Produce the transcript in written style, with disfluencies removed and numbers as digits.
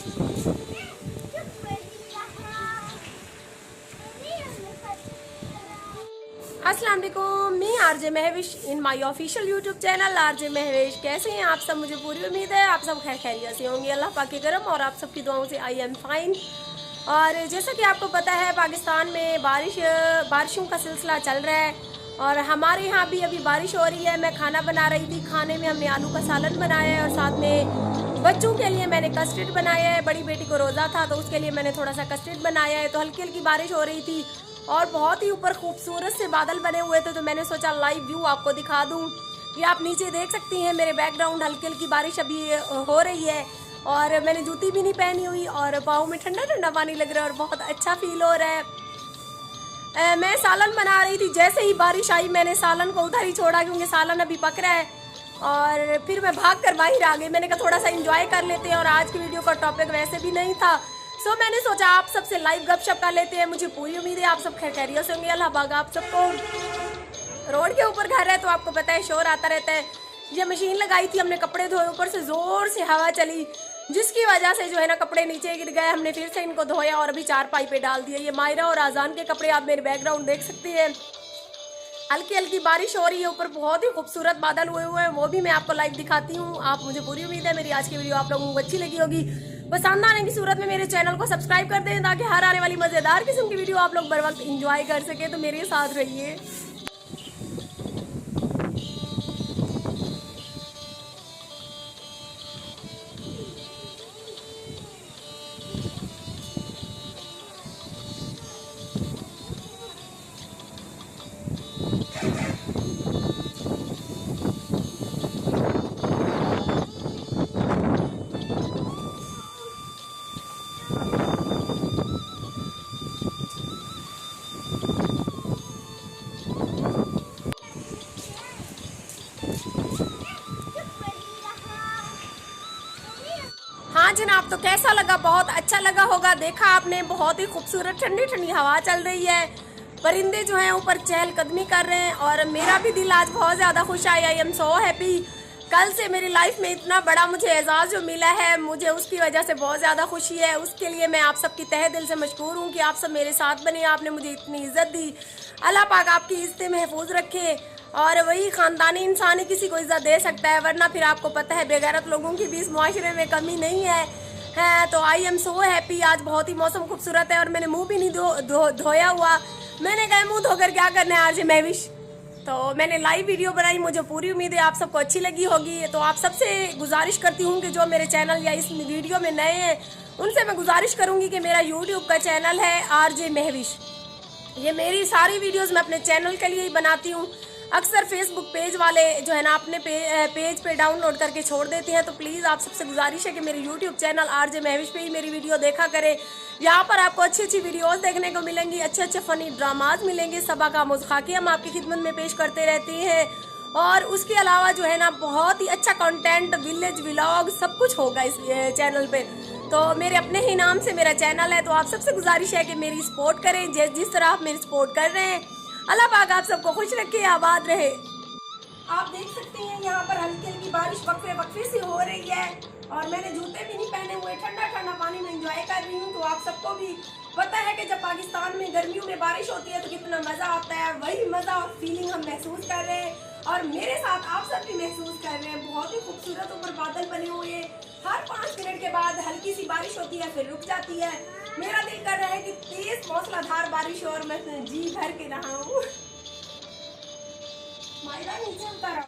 अस्सलाम वालेकुम, मैं RJ Mahvish in my official YouTube channel RJ Mahvish. कैसे हैं आप सब? मुझे पूरी उम्मीद है आप सब खैर खैरियत से होंगे। अल्लाह पाक के करम और आप सबकी दुआओं से आई एम फाइन। और जैसा कि आपको पता है, पाकिस्तान में बारिशों का सिलसिला चल रहा है और हमारे यहाँ भी अभी बारिश हो रही है। मैं खाना बना रही थी, खाने में हमने आलू का सालन बनाया है और साथ में बच्चों के लिए मैंने कस्टर्ड बनाया है। बड़ी बेटी को रोज़ा था तो उसके लिए मैंने थोड़ा सा कस्टर्ड बनाया है। तो हल्की हल्की बारिश हो रही थी और बहुत ही ऊपर खूबसूरत से बादल बने हुए थे, तो मैंने सोचा लाइव व्यू आपको दिखा दूं। ये आप नीचे देख सकती हैं मेरे बैकग्राउंड, हल्की हल्की बारिश अभी हो रही है और मैंने जूती भी नहीं पहनी हुई और पाँव में ठंडा ठंडा पानी लग रहा है और बहुत अच्छा फील हो रहा है। मैं सालन बना रही थी, जैसे ही बारिश आई मैंने सालन को उधर ही छोड़ा क्योंकि सालन अभी पक रहा है और फिर मैं भाग कर बाहर आ गई। मैंने कहा थोड़ा सा इंजॉय कर लेते हैं और आज की वीडियो का टॉपिक वैसे भी नहीं था, सो मैंने सोचा आप सबसे लाइव गपशप कर लेते हैं। मुझे पूरी उम्मीद है आप सब खैर खैरियत से होंगे। अल्लाह पाक आप सबको। रोड के ऊपर घर है तो आपको पता है शोर आता रहता है। ये मशीन लगाई थी हमने, कपड़े धोए, ऊपर से जोर से हवा चली जिसकी वजह से जो है ना कपड़े नीचे गिर गए। हमने फिर से इनको धोया और अभी चारपाई पे डाल दिया। ये मायरा और आजान के कपड़े आप मेरे बैकग्राउंड देख सकते हैं। हल्की हल्की बारिश हो रही है, ऊपर बहुत ही खूबसूरत बादल हुए हुए हैं, वो भी मैं आपको लाइव दिखाती हूँ। आप मुझे पूरी उम्मीद है मेरी आज की वीडियो आप लोगों को अच्छी लगी होगी। पसंद आने की सूरत में मेरे चैनल को सब्सक्राइब कर दें ताकि हर आने वाली मजेदार किस्म की वीडियो आप लोग बर वक्त इंजॉय कर सके। तो मेरे साथ रहिए। हाँ जनाब, तो कैसा लगा? बहुत अच्छा लगा होगा। देखा आपने, बहुत ही खूबसूरत ठंडी ठंडी हवा चल रही है, परिंदे जो हैं ऊपर चहलकदमी कर रहे हैं और मेरा भी दिल आज बहुत ज़्यादा खुश है। I am so happy. कल से मेरी लाइफ में इतना बड़ा मुझे एजाज़ जो मिला है, मुझे उसकी वजह से बहुत ज़्यादा खुशी है। उसके लिए मैं आप सबकी तहे दिल से मशकूर हूँ कि आप सब मेरे साथ बने, आपने मुझे इतनी इज्जत दी। अल्लाह पाक आपकी इज्जतें महफूज रखे और वही ख़ानदानी इंसान ही किसी को इज्जत दे सकता है, वरना फिर आपको पता है बेगैरत लोगों की भी इस मुआशरे में कमी नहीं है। तो आई एम सो हैप्पी। आज बहुत ही मौसम खूबसूरत है और मैंने मुंह भी नहीं धोया हुआ। मैंने कहा मुंह धोकर क्या करना है आरजे महविश, तो मैंने लाइव वीडियो बनाई। मुझे पूरी उम्मीद है आप सबको अच्छी लगी होगी। तो आप सबसे गुजारिश करती हूँ कि जो मेरे चैनल या इस वीडियो में नए हैं उनसे मैं गुजारिश करूँगी कि मेरा यूट्यूब का चैनल है आरजे महविश। ये मेरी सारी वीडियोस मैं अपने चैनल के लिए ही बनाती हूँ। अक्सर फेसबुक पेज वाले जो है ना अपने पेज पे डाउनलोड करके छोड़ देते हैं, तो प्लीज़ आप सबसे गुजारिश है कि मेरे यूट्यूब चैनल आरजे महविश पे ही मेरी वीडियो देखा करें। यहाँ पर आपको अच्छी अच्छी वीडियोस देखने को मिलेंगी, अच्छे अच्छे फ़नी ड्रामाज मिलेंगे, सबक आमोज़ खाके हम आपकी खिदमत में पेश करते रहते हैं। और उसके अलावा जो है ना बहुत ही अच्छा कंटेंट, विलेज व्लॉग सब कुछ होगा इस चैनल पे। तो मेरे अपने ही नाम से मेरा चैनल है, तो आप सबसे गुजारिश है कि मेरी सपोर्ट करें जिस तरह आप मेरी सपोर्ट कर रहे हैं। अल्लाह पाक आप सबको खुश रखे, आबाद रहे। आप देख सकते हैं यहाँ पर हल्की हल्की बारिश वक्फे वक्फे से हो रही है और मैंने जूते भी नहीं पहने हुए, ठंडा ठंडा पानी में एंजॉय कर रही हूँ। तो आप सबको भी पता है कि जब पाकिस्तान में गर्मियों में बारिश होती है तो कितना मज़ा आता है, वही मज़ा और फीलिंग हम महसूस कर रहे हैं और मेरे साथ आप सब भी महसूस कर रहे हैं। बहुत ही खूबसूरत ऊपर बादल बने हुए हैं, हर 5 मिनट के बाद हल्की सी बारिश होती है फिर रुक जाती है। मेरा दिल कर रहा है कि तेज मौसलाधार बारिश हो और मैं जी भर के नहाऊं। मायरा नीचे उतर।